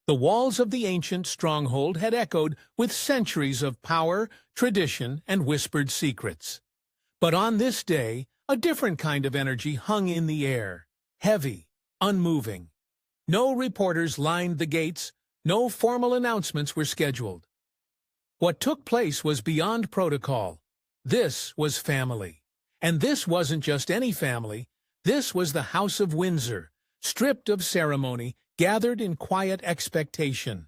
The walls of the ancient stronghold had echoed with centuries of power, tradition, and whispered secrets. But on this day, a different kind of energy hung in the air, heavy, unmoving. No reporters lined the gates, no formal announcements were scheduled. What took place was beyond protocol. This was family. And this wasn't just any family. This was the House of Windsor, stripped of ceremony, gathered in quiet expectation.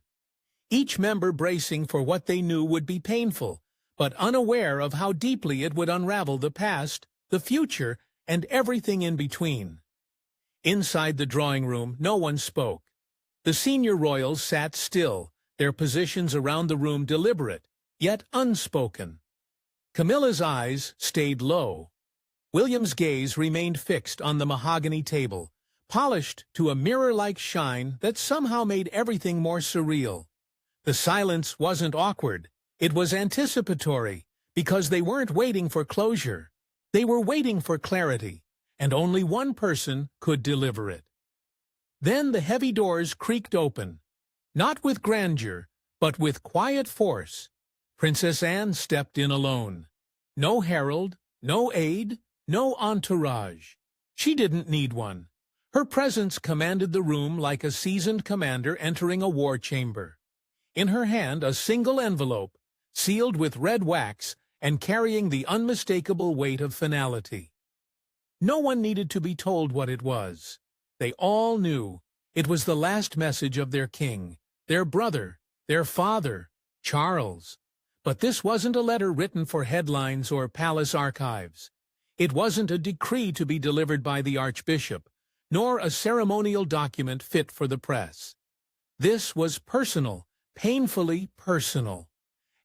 Each member bracing for what they knew would be painful, but unaware of how deeply it would unravel the past, the future, and everything in between. Inside the drawing room, no one spoke. The senior royals sat still, their positions around the room deliberate, yet unspoken. Camilla's eyes stayed low. William's gaze remained fixed on the mahogany table, polished to a mirror-like shine that somehow made everything more surreal. The silence wasn't awkward. It was anticipatory, because they weren't waiting for closure. They were waiting for clarity, and only one person could deliver it. Then the heavy doors creaked open, not with grandeur, but with quiet force. Princess Anne stepped in alone. No herald, no aide, no entourage. She didn't need one. Her presence commanded the room like a seasoned commander entering a war chamber. In her hand, a single envelope, sealed with red wax and carrying the unmistakable weight of finality. No one needed to be told what it was. They all knew. It was the last message of their king, their brother, their father, Charles. But this wasn't a letter written for headlines or palace archives. It wasn't a decree to be delivered by the archbishop, nor a ceremonial document fit for the press. This was personal, painfully personal.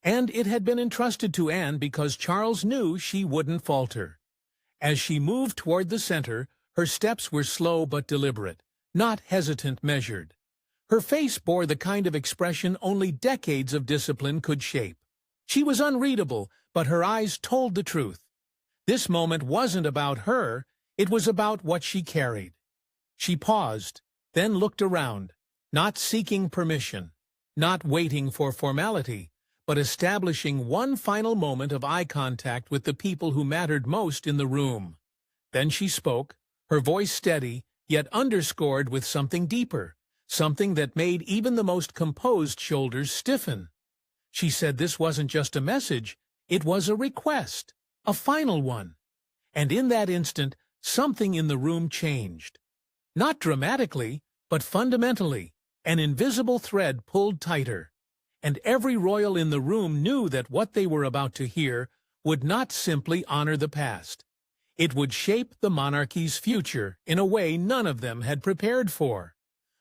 And it had been entrusted to Anne because Charles knew she wouldn't falter. As she moved toward the center, her steps were slow but deliberate, not hesitant, measured. Her face bore the kind of expression only decades of discipline could shape. She was unreadable, but her eyes told the truth. This moment wasn't about her, it was about what she carried. She paused, then looked around, not seeking permission, not waiting for formality, but establishing one final moment of eye contact with the people who mattered most in the room. Then she spoke, her voice steady, yet underscored with something deeper, something that made even the most composed shoulders stiffen. She said this wasn't just a message, it was a request, a final one. And in that instant, something in the room changed. Not dramatically, but fundamentally. An invisible thread pulled tighter. And every royal in the room knew that what they were about to hear would not simply honor the past. It would shape the monarchy's future in a way none of them had prepared for.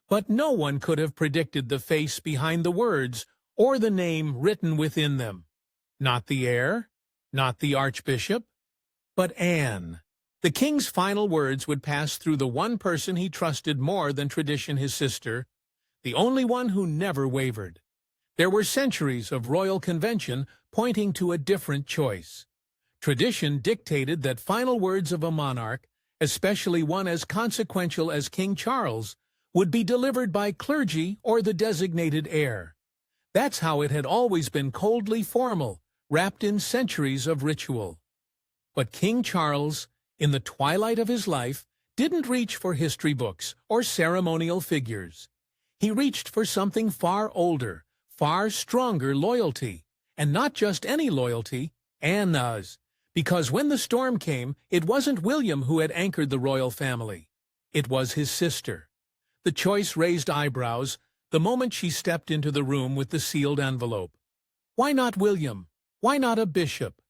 But no one could have predicted the face behind the words or the name written within them. Not the heir, not the archbishop, but Anne. The king's final words would pass through the one person he trusted more than tradition, his sister, the only one who never wavered. There were centuries of royal convention pointing to a different choice. Tradition dictated that final words of a monarch, especially one as consequential as King Charles, would be delivered by clergy or the designated heir. That's how it had always been, coldly formal, wrapped in centuries of ritual. But King Charles, in the twilight of his life, didn't reach for history books or ceremonial figures. He reached for something far older, far stronger loyalty, and not just any loyalty, Anne's. Because when the storm came, it wasn't William who had anchored the royal family. It was his sister. The choice raised eyebrows the moment she stepped into the room with the sealed envelope. Why not William? Why not a bishop?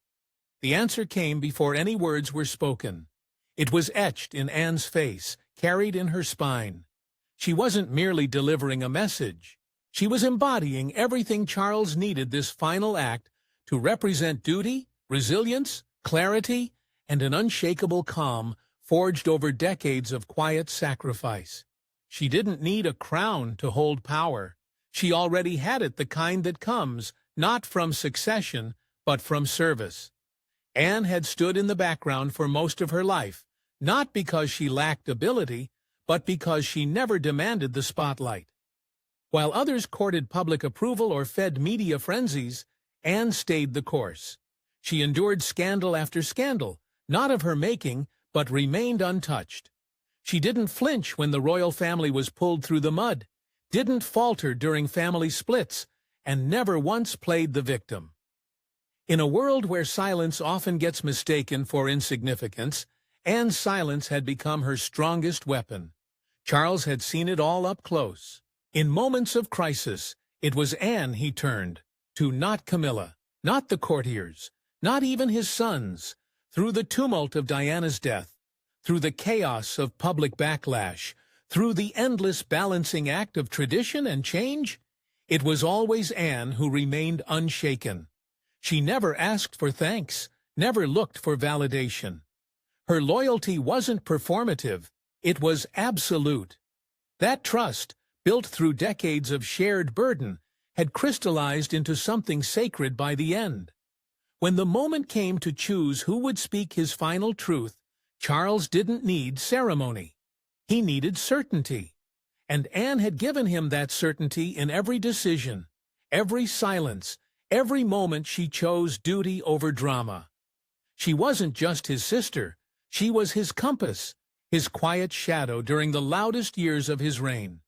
The answer came before any words were spoken. It was etched in Anne's face, carried in her spine. She wasn't merely delivering a message. She was embodying everything Charles needed this final act to represent: duty, resilience, clarity, and an unshakable calm forged over decades of quiet sacrifice. She didn't need a crown to hold power. She already had it, the kind that comes not from succession, but from service. Anne had stood in the background for most of her life, not because she lacked ability, but because she never demanded the spotlight. While others courted public approval or fed media frenzies, Anne stayed the course. She endured scandal after scandal, not of her making, but remained untouched. She didn't flinch when the royal family was pulled through the mud, didn't falter during family splits, and never once played the victim. In a world where silence often gets mistaken for insignificance, Anne's silence had become her strongest weapon. Charles had seen it all up close. In moments of crisis, it was Anne he turned to, not Camilla, not the courtiers, not even his sons. Through the tumult of Diana's death, through the chaos of public backlash, through the endless balancing act of tradition and change, it was always Anne who remained unshaken. She never asked for thanks, never looked for validation. Her loyalty wasn't performative, it was absolute. That trust, built through decades of shared burden, had crystallized into something sacred by the end. When the moment came to choose who would speak his final truth, Charles didn't need ceremony. He needed certainty. And Anne had given him that certainty in every decision, every silence, every moment she chose duty over drama. She wasn't just his sister, she was his compass, his quiet shadow during the loudest years of his reign.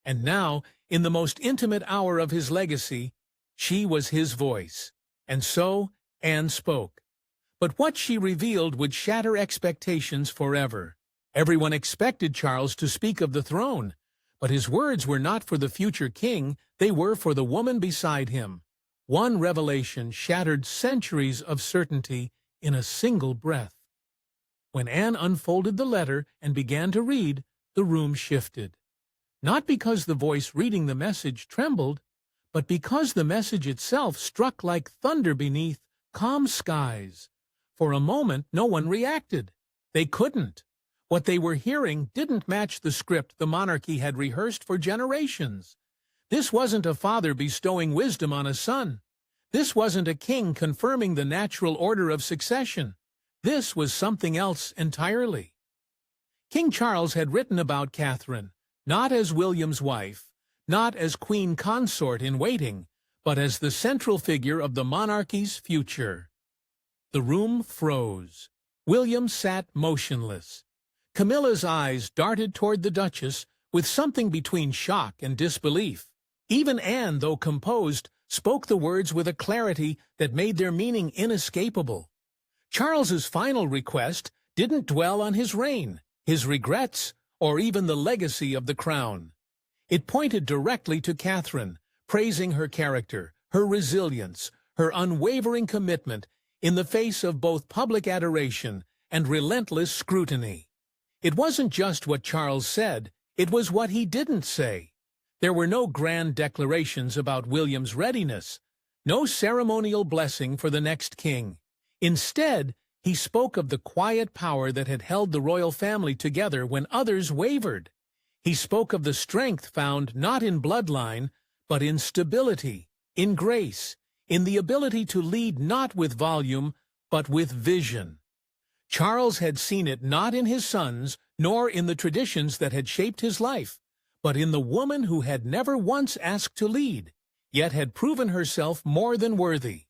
And now, in the most intimate hour of his legacy, she was his voice. And so, Anne spoke. But what she revealed would shatter expectations forever. Everyone expected Charles to speak of the throne, but his words were not for the future king, they were for the woman beside him. One revelation shattered centuries of certainty in a single breath. When Anne unfolded the letter and began to read, the room shifted. Not because the voice reading the message trembled, but because the message itself struck like thunder beneath calm skies. For a moment, no one reacted. They couldn't. What they were hearing didn't match the script the monarchy had rehearsed for generations. This wasn't a father bestowing wisdom on a son. This wasn't a king confirming the natural order of succession. This was something else entirely. King Charles had written about Catherine, not as William's wife, not as queen consort in waiting, but as the central figure of the monarchy's future. The room froze. William sat motionless. Camilla's eyes darted toward the Duchess with something between shock and disbelief. Even Anne, though composed, spoke the words with a clarity that made their meaning inescapable. Charles's final request didn't dwell on his reign, his regrets, or even the legacy of the crown. It pointed directly to Catherine, praising her character, her resilience, her unwavering commitment in the face of both public adoration and relentless scrutiny. It wasn't just what Charles said, it was what he didn't say. There were no grand declarations about William's readiness, no ceremonial blessing for the next king. Instead, he spoke of the quiet power that had held the royal family together when others wavered. He spoke of the strength found not in bloodline, but in stability, in grace, in the ability to lead not with volume, but with vision. Charles had seen it not in his sons, nor in the traditions that had shaped his life, but in the woman who had never once asked to lead, yet had proven herself more than worthy.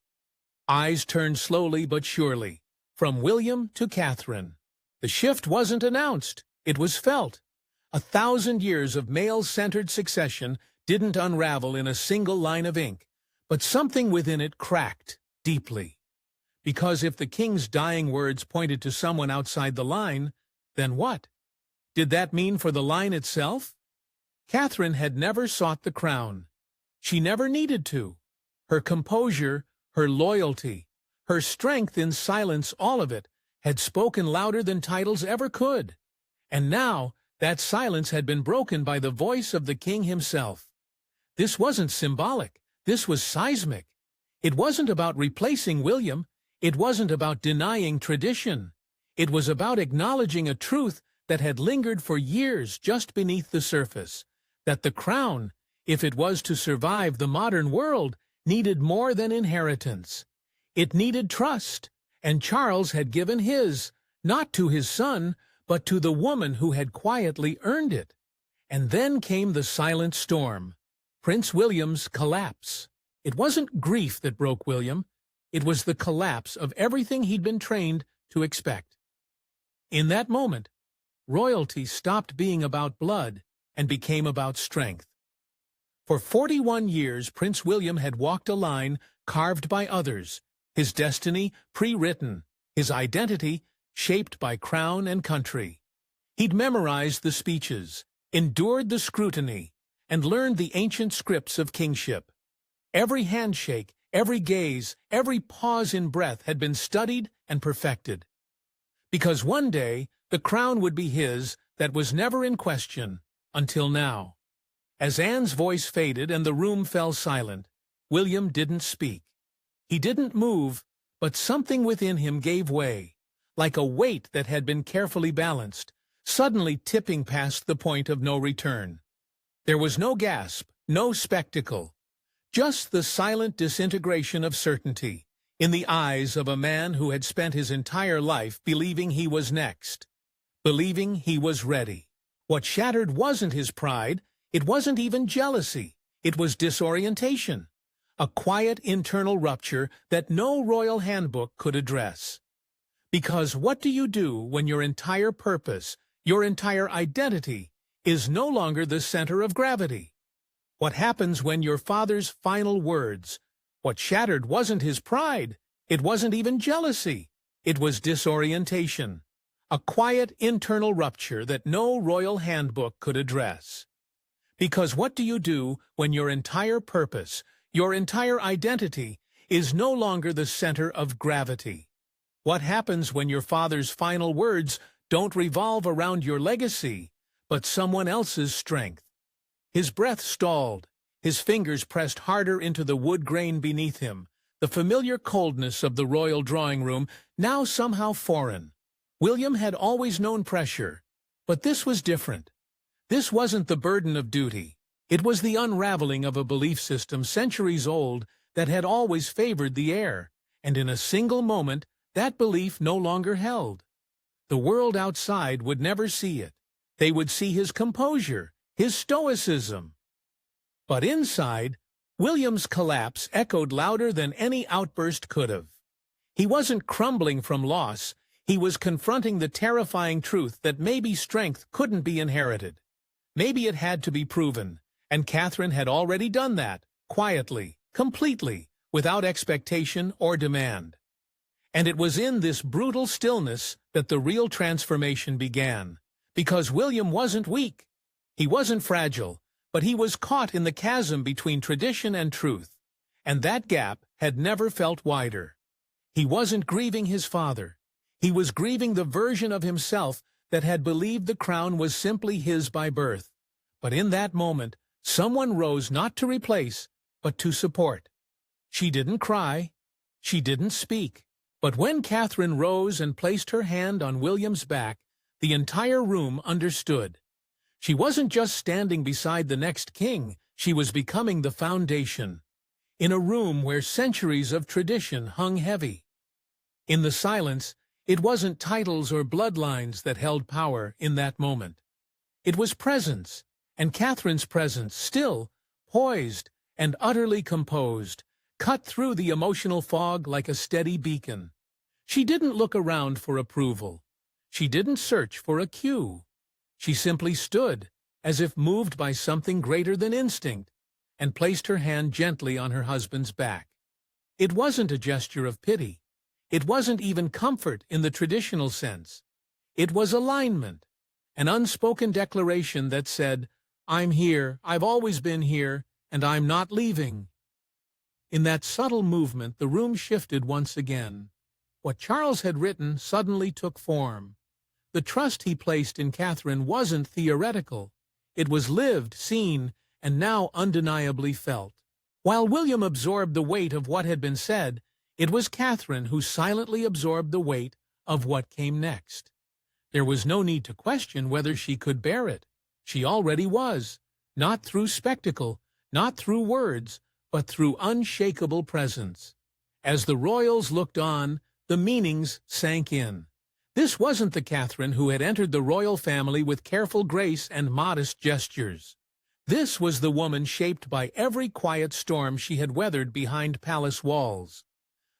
Eyes turned slowly but surely, from William to Catherine. The shift wasn't announced, it was felt. 1,000 years of male-centered succession didn't unravel in a single line of ink, but something within it cracked deeply. Because if the king's dying words pointed to someone outside the line, then what? Did that mean for the line itself? Catherine had never sought the crown. She never needed to. Her composure, her loyalty, her strength in silence, all of it, had spoken louder than titles ever could. And now, that silence had been broken by the voice of the king himself. This wasn't symbolic, this was seismic. It wasn't about replacing William, it wasn't about denying tradition. It was about acknowledging a truth that had lingered for years just beneath the surface, that the crown, if it was to survive the modern world, needed more than inheritance. It needed trust, and Charles had given his, not to his son, but to the woman who had quietly earned it. And then came the silent storm. Prince William's collapse. It wasn't grief that broke William. It was the collapse of everything he'd been trained to expect. In that moment, royalty stopped being about blood and became about strength. For 41 years, Prince William had walked a line carved by others, his destiny pre-written, his identity shaped by crown and country. He'd memorized the speeches, endured the scrutiny, and learned the ancient scripts of kingship. Every handshake, every gaze, every pause in breath had been studied and perfected. Because one day, the crown would be his, that was never in question, until now. As Anne's voice faded and the room fell silent, William didn't speak. He didn't move, but something within him gave way, like a weight that had been carefully balanced, suddenly tipping past the point of no return. There was no gasp, no spectacle, just the silent disintegration of certainty in the eyes of a man who had spent his entire life believing he was next, believing he was ready. What shattered wasn't his pride, it wasn't even jealousy, it was disorientation, a quiet internal rupture that no royal handbook could address. Because what do you do when your entire purpose, your entire identity, is no longer the center of gravity? What happens when your father's final words? What shattered wasn't his pride, it wasn't even jealousy, it was disorientation, a quiet internal rupture that no royal handbook could address. Because what do you do when your entire purpose, your entire identity, is no longer the center of gravity? What happens when your father's final words don't revolve around your legacy, but someone else's strength? His breath stalled, his fingers pressed harder into the wood grain beneath him, the familiar coldness of the royal drawing room now somehow foreign. William had always known pressure, but this was different. This wasn't the burden of duty. It was the unraveling of a belief system centuries old that had always favored the heir, and in a single moment, that belief no longer held. The world outside would never see it. They would see his composure, his stoicism. But inside, William's collapse echoed louder than any outburst could have. He wasn't crumbling from loss, he was confronting the terrifying truth that maybe strength couldn't be inherited. Maybe it had to be proven, and Catherine had already done that, quietly, completely, without expectation or demand. And it was in this brutal stillness that the real transformation began, because William wasn't weak. He wasn't fragile, but he was caught in the chasm between tradition and truth, and that gap had never felt wider. He wasn't grieving his father. He was grieving the version of himself that had believed the crown was simply his by birth. But in that moment, someone rose not to replace, but to support. She didn't cry. She didn't speak. But when Catherine rose and placed her hand on William's back, the entire room understood. She wasn't just standing beside the next king, she was becoming the foundation. In a room where centuries of tradition hung heavy. In the silence, it wasn't titles or bloodlines that held power in that moment. It was presence, and Catherine's presence, still, poised, and utterly composed, cut through the emotional fog like a steady beacon. She didn't look around for approval. She didn't search for a cue. She simply stood, as if moved by something greater than instinct, and placed her hand gently on her husband's back. It wasn't a gesture of pity. It wasn't even comfort in the traditional sense. It was alignment, an unspoken declaration that said, "I'm here, I've always been here, and I'm not leaving." In that subtle movement, the room shifted once again. What Charles had written suddenly took form. The trust he placed in Catherine wasn't theoretical. It was lived, seen, and now undeniably felt. While William absorbed the weight of what had been said, it was Catherine who silently absorbed the weight of what came next. There was no need to question whether she could bear it. She already was, not through spectacle, not through words, but through unshakable presence. As the royals looked on, the meanings sank in. This wasn't the Catherine who had entered the royal family with careful grace and modest gestures. This was the woman shaped by every quiet storm she had weathered behind palace walls.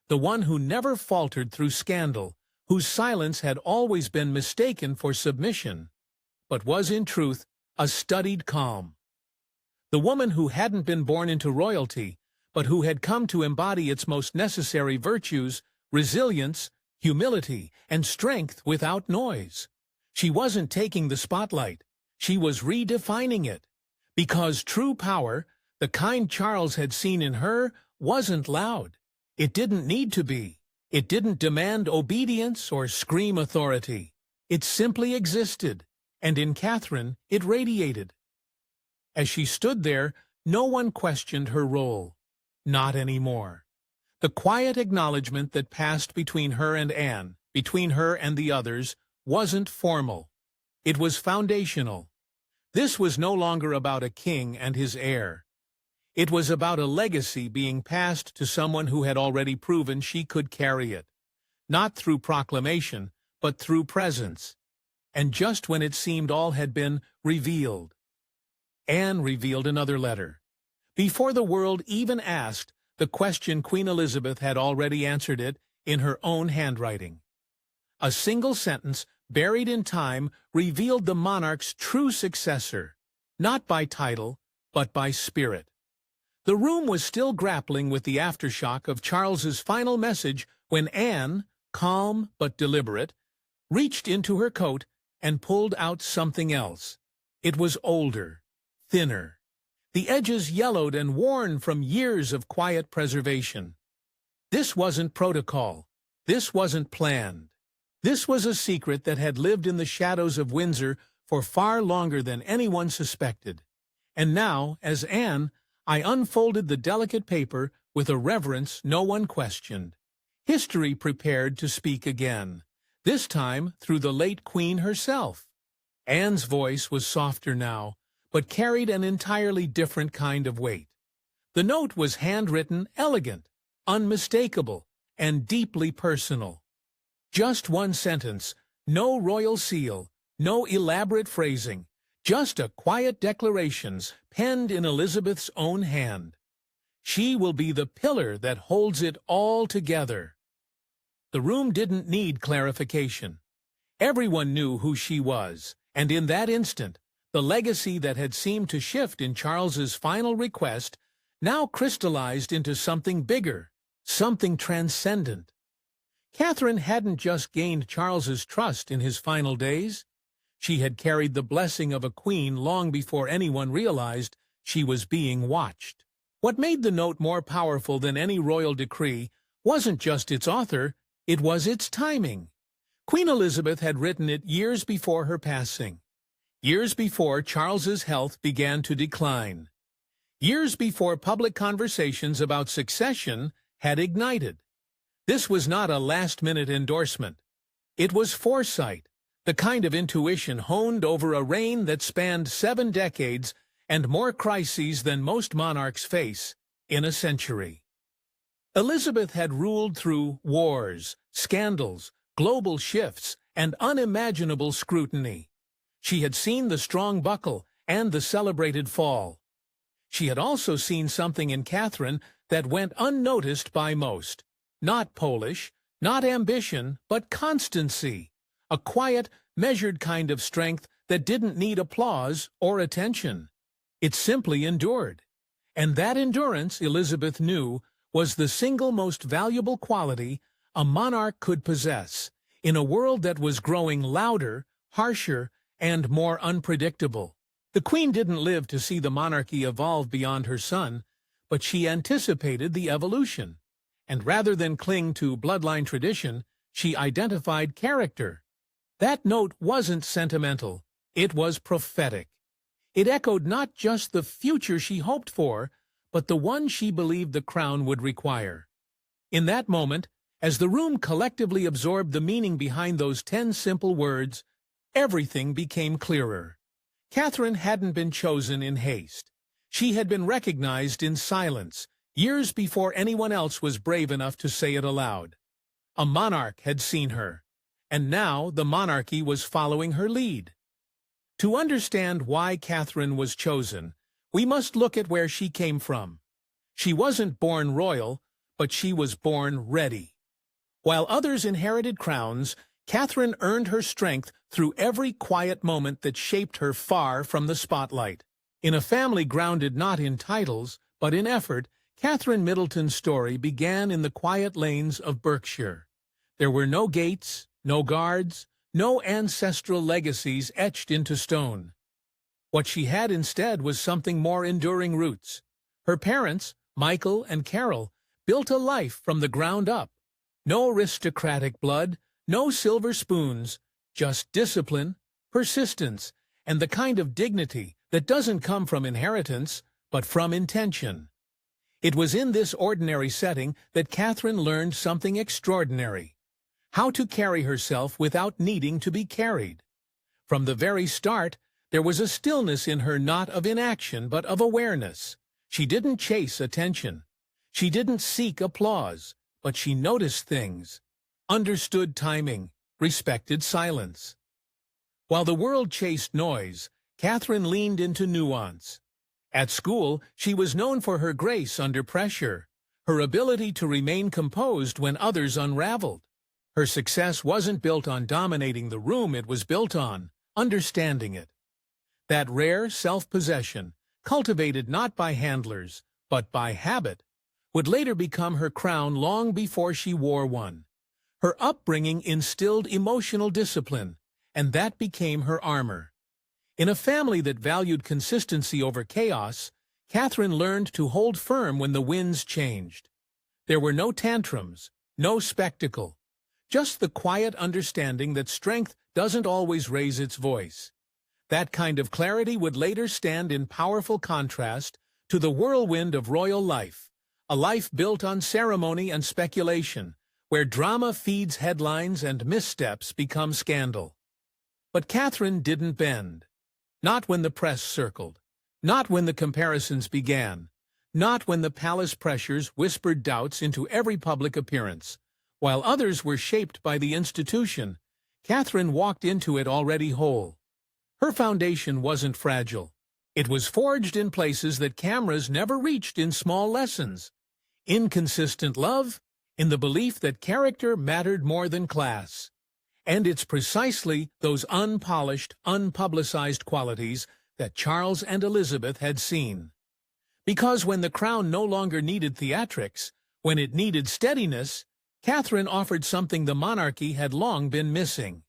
The one who never faltered through scandal, whose silence had always been mistaken for submission, but was in truth a studied calm. The woman who hadn't been born into royalty, but who had come to embody its most necessary virtues, resilience, humility, and strength without noise. She wasn't taking the spotlight. She was redefining it. Because true power, the kind Charles had seen in her, wasn't loud. It didn't need to be. It didn't demand obedience or scream authority. It simply existed, and in Catherine it radiated. As she stood there, no one questioned her role. Not anymore. The quiet acknowledgement that passed between her and Anne, between her and the others, wasn't formal. It was foundational. This was no longer about a king and his heir. It was about a legacy being passed to someone who had already proven she could carry it. Not through proclamation, but through presence. And just when it seemed all had been revealed, Anne revealed another letter. Before the world even asked the question, Queen Elizabeth had already answered it in her own handwriting. A single sentence, buried in time, revealed the monarch's true successor, not by title, but by spirit. The room was still grappling with the aftershock of Charles's final message when Anne, calm but deliberate, reached into her coat and pulled out something else. It was older, thinner, the edges yellowed and worn from years of quiet preservation. This wasn't protocol. This wasn't planned. This was a secret that had lived in the shadows of Windsor for far longer than anyone suspected. And now, as Anne, I unfolded the delicate paper with a reverence no one questioned. History prepared to speak again, this time through the late Queen herself. Anne's voice was softer now, but carried an entirely different kind of weight. The note was handwritten, elegant, unmistakable, and deeply personal. Just one sentence, no royal seal, no elaborate phrasing, just a quiet declarations penned in Elizabeth's own hand. She will be the pillar that holds it all together. The room didn't need clarification. Everyone knew who she was, and in that instant, the legacy that had seemed to shift in Charles's final request now crystallized into something bigger, something transcendent. Catherine hadn't just gained Charles's trust in his final days. She had carried the blessing of a queen long before anyone realized she was being watched. What made the note more powerful than any royal decree wasn't just its author, it was its timing. Queen Elizabeth had written it years before her passing. Years before Charles's health began to decline. Years before public conversations about succession had ignited. This was not a last-minute endorsement. It was foresight, the kind of intuition honed over a reign that spanned 7 decades and more crises than most monarchs face in a century. Elizabeth had ruled through wars, scandals, global shifts, and unimaginable scrutiny. She had seen the strong buckle and the celebrated fall. She had also seen something in Catherine that went unnoticed by most. Not Polish, not ambition, but constancy. A quiet, measured kind of strength that didn't need applause or attention. It simply endured. And that endurance, Elizabeth knew, was the single most valuable quality a monarch could possess in a world that was growing louder, harsher, and more unpredictable. The Queen didn't live to see the monarchy evolve beyond her son, but she anticipated the evolution. And rather than cling to bloodline tradition, she identified character. That note wasn't sentimental, it was prophetic. It echoed not just the future she hoped for, but the one she believed the crown would require. In that moment, as the room collectively absorbed the meaning behind those 10 simple words, everything became clearer. Catherine hadn't been chosen in haste. She had been recognized in silence, years before anyone else was brave enough to say it aloud. A monarch had seen her, and now the monarchy was following her lead. To understand why Catherine was chosen, we must look at where she came from. She wasn't born royal, but she was born ready. While others inherited crowns, Catherine earned her strength through every quiet moment that shaped her far from the spotlight. In a family grounded not in titles, but in effort, Catherine Middleton's story began in the quiet lanes of Berkshire. There were no gates, no guards, no ancestral legacies etched into stone. What she had instead was something more enduring roots. Her parents, Michael and Carol, built a life from the ground up. No aristocratic blood, no silver spoons, just discipline, persistence, and the kind of dignity that doesn't come from inheritance, but from intention. It was in this ordinary setting that Catherine learned something extraordinary: how to carry herself without needing to be carried. From the very start, there was a stillness in her, not of inaction but of awareness. She didn't chase attention. She didn't seek applause, but she noticed things, understood timing, respected silence. While the world chased noise, Catherine leaned into nuance. At school, she was known for her grace under pressure, her ability to remain composed when others unraveled. Her success wasn't built on dominating the room, it was built on understanding it. That rare self-possession, cultivated not by handlers, but by habit, would later become her crown long before she wore one. Her upbringing instilled emotional discipline, and that became her armor. In a family that valued consistency over chaos, Catherine learned to hold firm when the winds changed. There were no tantrums, no spectacle, just the quiet understanding that strength doesn't always raise its voice. That kind of clarity would later stand in powerful contrast to the whirlwind of royal life, a life built on ceremony and speculation, where drama feeds headlines and missteps become scandal. But Catherine didn't bend. Not when the press circled, not when the comparisons began, not when the palace pressures whispered doubts into every public appearance. While others were shaped by the institution, Catherine walked into it already whole. Her foundation wasn't fragile. It was forged in places that cameras never reached, in small lessons. Inconsistent love, in the belief that character mattered more than class. And it's precisely those unpolished, unpublicized qualities that Charles and Elizabeth had seen. Because when the crown no longer needed theatrics, when it needed steadiness, Catherine offered something the monarchy had long been missing: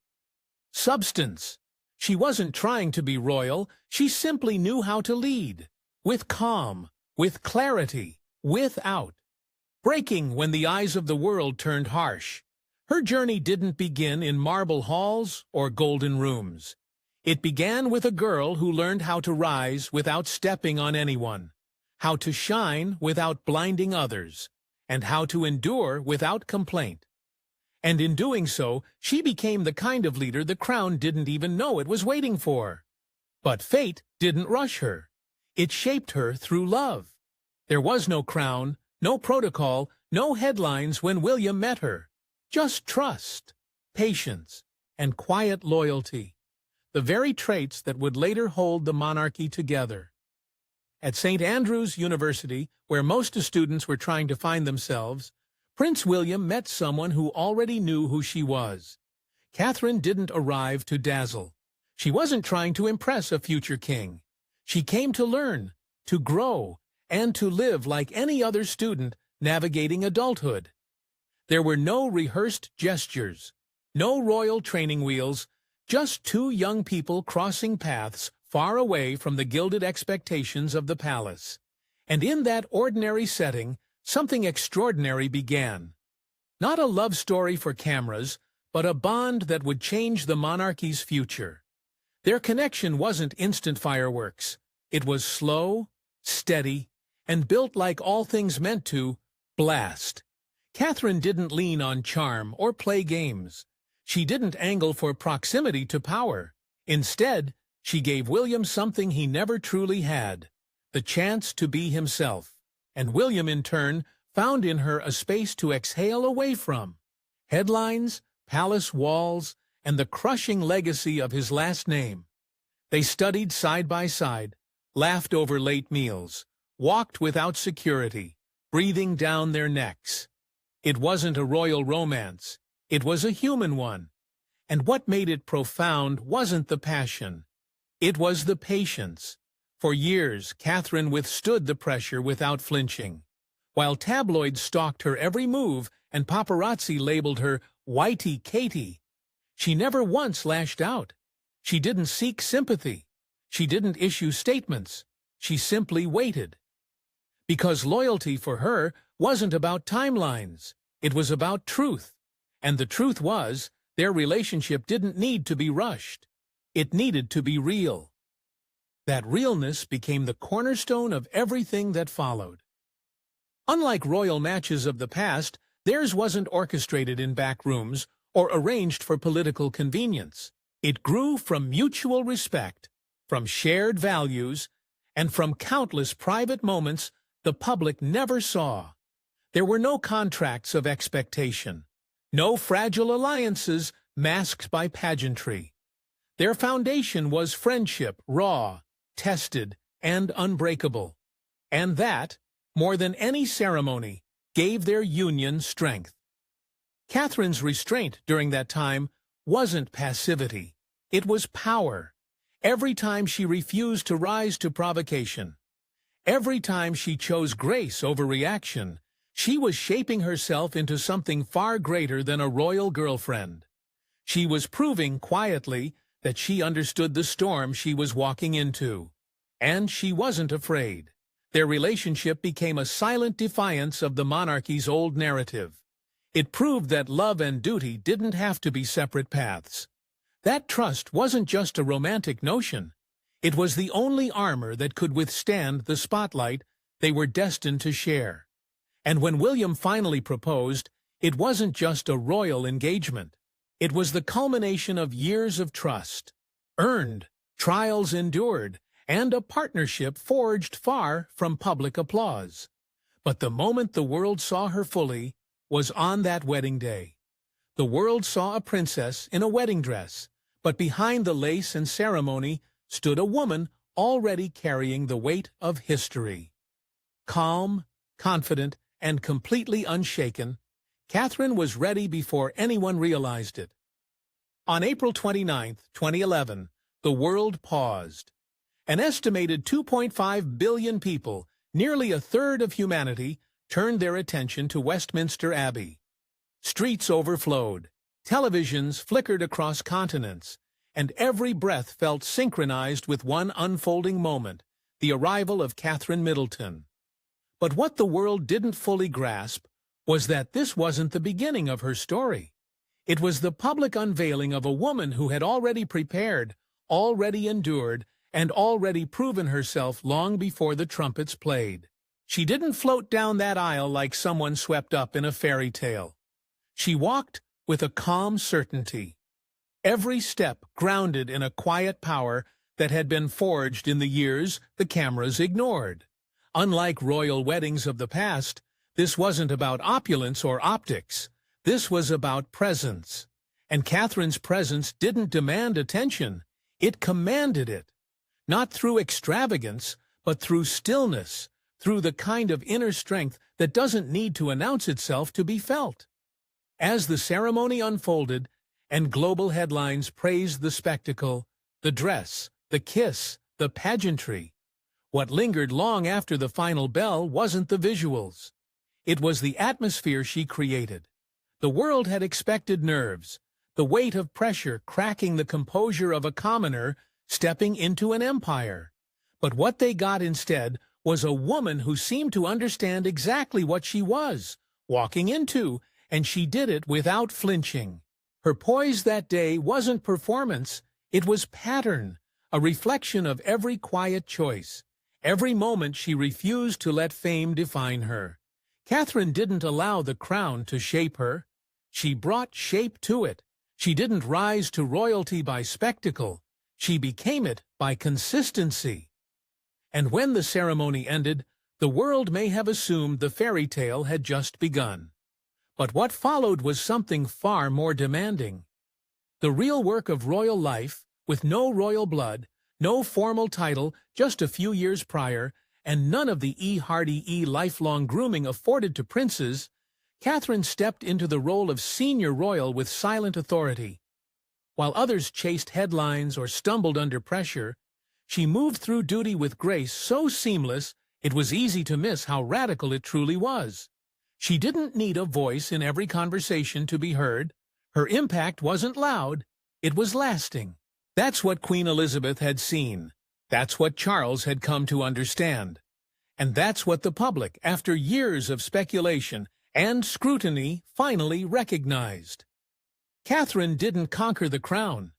substance. She wasn't trying to be royal, she simply knew how to lead. With calm, with clarity, without breaking when the eyes of the world turned harsh. Her journey didn't begin in marble halls or golden rooms. It began with a girl who learned how to rise without stepping on anyone, how to shine without blinding others, and how to endure without complaint. And in doing so, she became the kind of leader the crown didn't even know it was waiting for. But fate didn't rush her. It shaped her through love. There was no crown, no protocol, no headlines when William met her. Just trust, patience, and quiet loyalty, the very traits that would later hold the monarchy together. At St. Andrew's University, where most students were trying to find themselves, Prince William met someone who already knew who she was. Catherine didn't arrive to dazzle. She wasn't trying to impress a future king. She came to learn, to grow, and to live like any other student navigating adulthood. There were no rehearsed gestures, no royal training wheels, just two young people crossing paths far away from the gilded expectations of the palace. And in that ordinary setting, something extraordinary began. Not a love story for cameras, but a bond that would change the monarchy's future. Their connection wasn't instant fireworks. It was slow, steady, and built like all things meant to blast. Catherine didn't lean on charm or play games. She didn't angle for proximity to power. Instead, she gave William something he never truly had: the chance to be himself. And William, in turn, found in her a space to exhale away from headlines, palace walls, and the crushing legacy of his last name. They studied side by side, laughed over late meals, walked without security, breathing down their necks. It wasn't a royal romance, it was a human one. And what made it profound wasn't the passion. It was the patience. For years, Catherine withstood the pressure without flinching. While tabloids stalked her every move and paparazzi labeled her Whitey Katie, she never once lashed out. She didn't seek sympathy. She didn't issue statements. She simply waited. Because loyalty for her wasn't about timelines. It was about truth. And the truth was, their relationship didn't need to be rushed. It needed to be real. That realness became the cornerstone of everything that followed. Unlike royal matches of the past, theirs wasn't orchestrated in back rooms or arranged for political convenience. It grew from mutual respect, from shared values, and from countless private moments the public never saw. There were no contracts of expectation, no fragile alliances masked by pageantry. Their foundation was friendship, raw, tested, and unbreakable. And that, more than any ceremony, gave their union strength. Catherine's restraint during that time wasn't passivity. It was power. Every time she refused to rise to provocation, every time she chose grace over reaction, she was shaping herself into something far greater than a royal girlfriend. She was proving quietly that she understood the storm she was walking into. And she wasn't afraid. Their relationship became a silent defiance of the monarchy's old narrative. It proved that love and duty didn't have to be separate paths. That trust wasn't just a romantic notion. It was the only armor that could withstand the spotlight they were destined to share. And when William finally proposed, it wasn't just a royal engagement. It was the culmination of years of trust, earned, trials endured, and a partnership forged far from public applause. But the moment the world saw her fully was on that wedding day. The world saw a princess in a wedding dress, but behind the lace and ceremony stood a woman already carrying the weight of history. Calm, confident, and completely unshaken, Catherine was ready before anyone realized it. On April 29, 2011, the world paused. An estimated 2.5 billion people, nearly a third of humanity, turned their attention to Westminster Abbey. Streets overflowed, televisions flickered across continents, and every breath felt synchronized with one unfolding moment, the arrival of Catherine Middleton. But what the world didn't fully grasp was that this wasn't the beginning of her story. It was the public unveiling of a woman who had already prepared, already endured, and already proven herself long before the trumpets played. She didn't float down that aisle like someone swept up in a fairy tale. She walked with a calm certainty, every step grounded in a quiet power that had been forged in the years the cameras ignored. Unlike royal weddings of the past, this wasn't about opulence or optics. This was about presence. And Catherine's presence didn't demand attention. It commanded it. Not through extravagance, but through stillness, through the kind of inner strength that doesn't need to announce itself to be felt. As the ceremony unfolded, and global headlines praised the spectacle, the dress, the kiss, the pageantry, what lingered long after the final bell wasn't the visuals. It was the atmosphere she created. The world had expected nerves, the weight of pressure cracking the composure of a commoner stepping into an empire. But what they got instead was a woman who seemed to understand exactly what she was walking into, and she did it without flinching. Her poise that day wasn't performance, it was pattern, a reflection of every quiet choice, every moment she refused to let fame define her. Catherine didn't allow the crown to shape her. She brought shape to it. She didn't rise to royalty by spectacle. She became it by consistency. And when the ceremony ended, the world may have assumed the fairy tale had just begun. But what followed was something far more demanding. The real work of royal life, with no royal blood, No formal title, just a few years prior, and none of the hardy lifelong grooming afforded to princes, Catherine stepped into the role of senior royal with silent authority. While others chased headlines or stumbled under pressure, she moved through duty with grace so seamless it was easy to miss how radical it truly was. She didn't need a voice in every conversation to be heard. Her impact wasn't loud, it was lasting. That's what Queen Elizabeth had seen. That's what Charles had come to understand. And that's what the public, after years of speculation and scrutiny, finally recognized. Catherine didn't conquer the crown.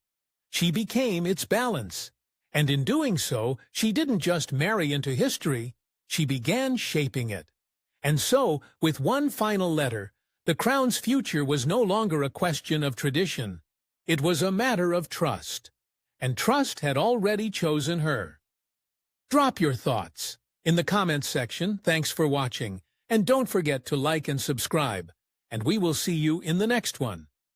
She became its balance. And in doing so, she didn't just marry into history, she began shaping it. And so, with one final letter, the crown's future was no longer a question of tradition. It was a matter of trust. And trust had already chosen her. Drop your thoughts in the comments section. Thanks for watching. And don't forget to like and subscribe. And we will see you in the next one.